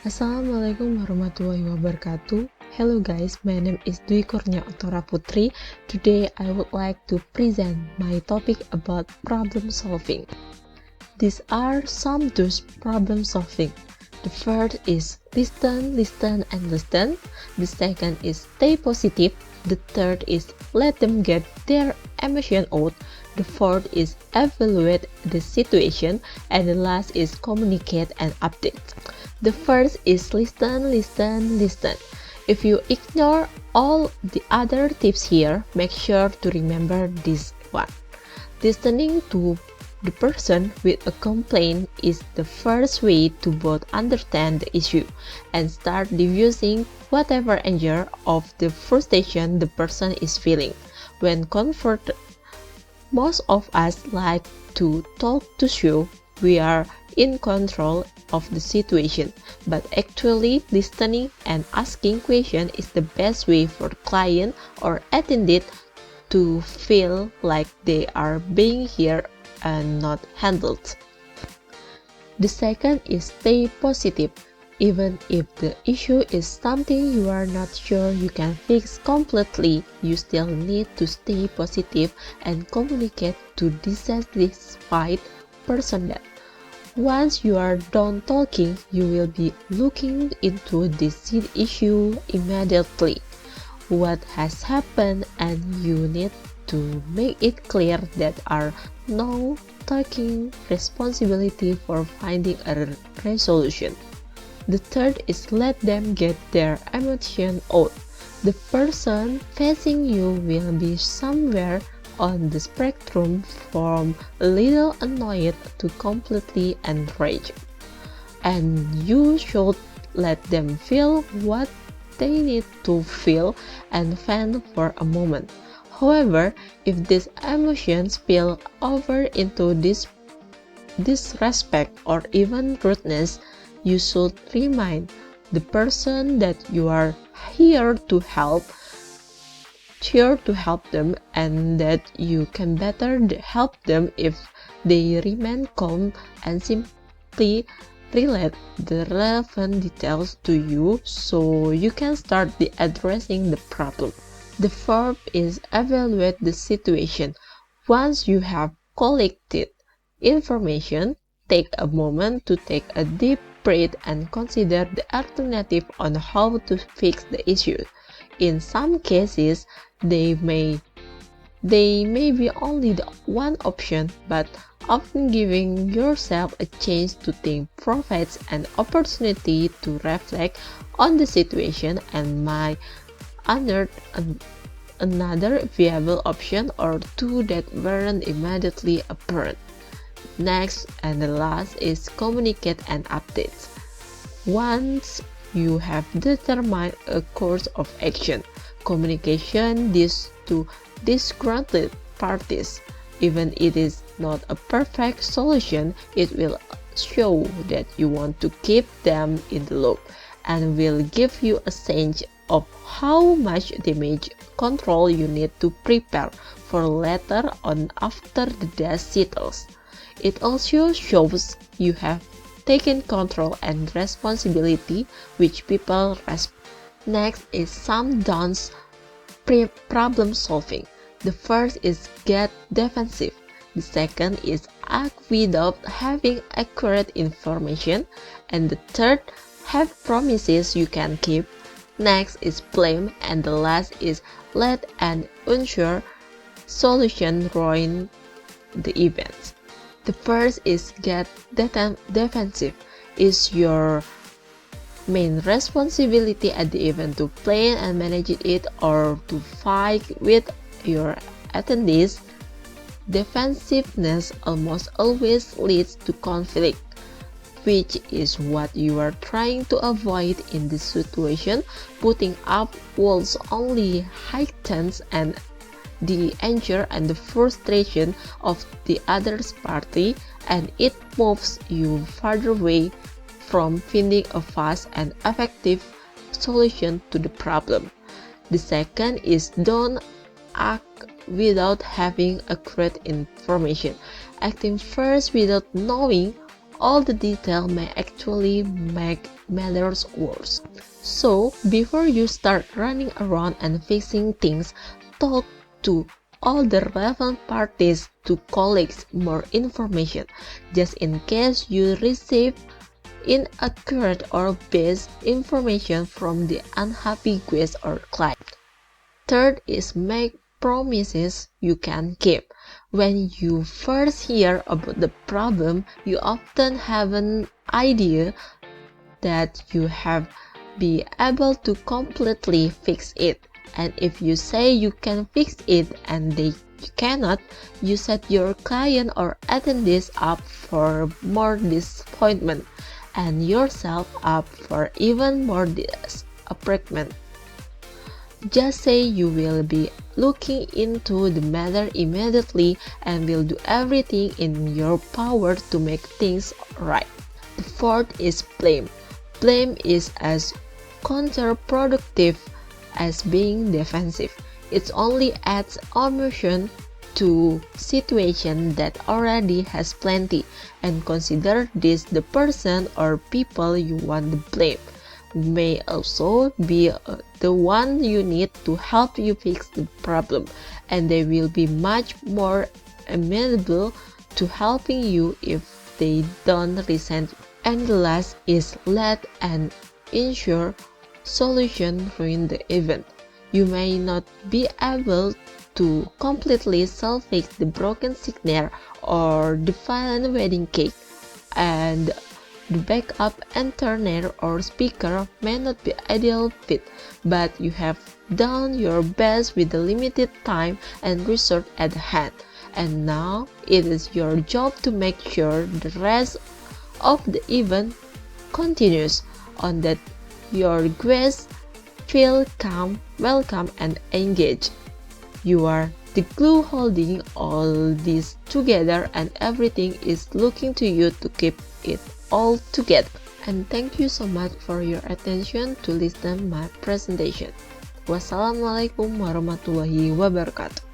Assalamualaikum warahmatullahi wabarakatuh. Hello guys, my name is Kurnia Oktora Putri. Today I would like to present my topic about problem solving. These are some tools problem solving. The first is listen, listen, and listen. The second is stay positive. The third is let them get their emotion out. The fourth is evaluate the situation. And the last is communicate and update. The first is listen, listen, listen. If you ignore all the other tips here, make sure to remember this one. Listening to the person with a complaint is the first way to both understand the issue and start diffusing whatever anger of the frustration the person is feeling. When confronted, most of us like to talk to show we are in control of the situation, but actually listening and asking questions is the best way for the client or attendant to feel like they are being heard and not handled. The second is stay positive. Even if the issue is something you are not sure you can fix completely, you still need to stay positive and communicate to dissatisfied person that once you are done talking, you will be looking into this issue immediately. What has happened, and you need to make it clear that are now taking responsibility for finding a resolution. The third is let them get their emotion out. The person facing you will be somewhere on the spectrum from a little annoyed to completely enraged. And you should let them feel what they need to feel and vent for a moment. However, if these emotions spill over into disrespect or even rudeness, you should remind the person that you are here to help them and that you can better help them if they remain calm and simply relate the relevant details to you so you can start addressing the problem. The fourth is evaluate the situation. Once you have collected information, take a moment to take a deep breath and consider the alternative on how to fix the issue. In some cases, they may be only the one option, but often giving yourself a chance to think provides an opportunity to reflect on the situation and might unearth another viable option or two that weren't immediately apparent. Next and the last is communicate and updates. Once you have determined a course of action, communication this to disgruntled parties. Even it is not a perfect solution, it will show that you want to keep them in the loop and will give you a sense of how much damage control you need to prepare for later on after the dust settles. It also shows you have taken control and responsibility, which people respect. Next is some don'ts problem solving. The first is get defensive. The second is act without having accurate information. And the third, have promises you can keep. Next is blame, and the last is let an unsure solution ruin the events. The first is get defensive. Is your main responsibility at the event to plan and manage it or to fight with your attendees? Defensiveness almost always leads to conflict, which is what you are trying to avoid in this situation. Putting up walls only heightens and the anger and the frustration of the other party, and it moves you farther away from finding a fast and effective solution to the problem. The second is don't act without having accurate information. Acting first without knowing all the detail may actually make matters worse. So, before you start running around and fixing things, talk to all the relevant parties, to colleagues, more information, just in case you receive inaccurate or biased information from the unhappy guest or client. Third is make promises you can keep. When you first hear about the problem, you often have an idea that you have be able to completely fix it. And if you say you can fix it and they cannot, you set your client or attendees up for more disappointment and yourself up for even more disappointment. Just say you will be looking into the matter immediately and will do everything in your power to make things right. The fourth is blame. Blame is as counterproductive as being defensive. It only adds emotion to situation that already has plenty, and consider this the person or people you want to blame may also be the one you need to help you fix the problem, and they will be much more amenable to helping you if they don't resent you. And the last is let and ensure solution ruin the event. You may not be able to completely salvage the broken signature or the fallen wedding cake, and the backup entertainer or speaker may not be ideal fit, but you have done your best with the limited time and resource at hand. And now it is your job to make sure the rest of the event continues on that your guests feel calm, welcome, and engaged. You are the glue holding all this together, and everything is looking to you to keep it all together. And thank you so much for your attention to listen my presentation. Wassalamualaikum warahmatullahi wabarakatuh.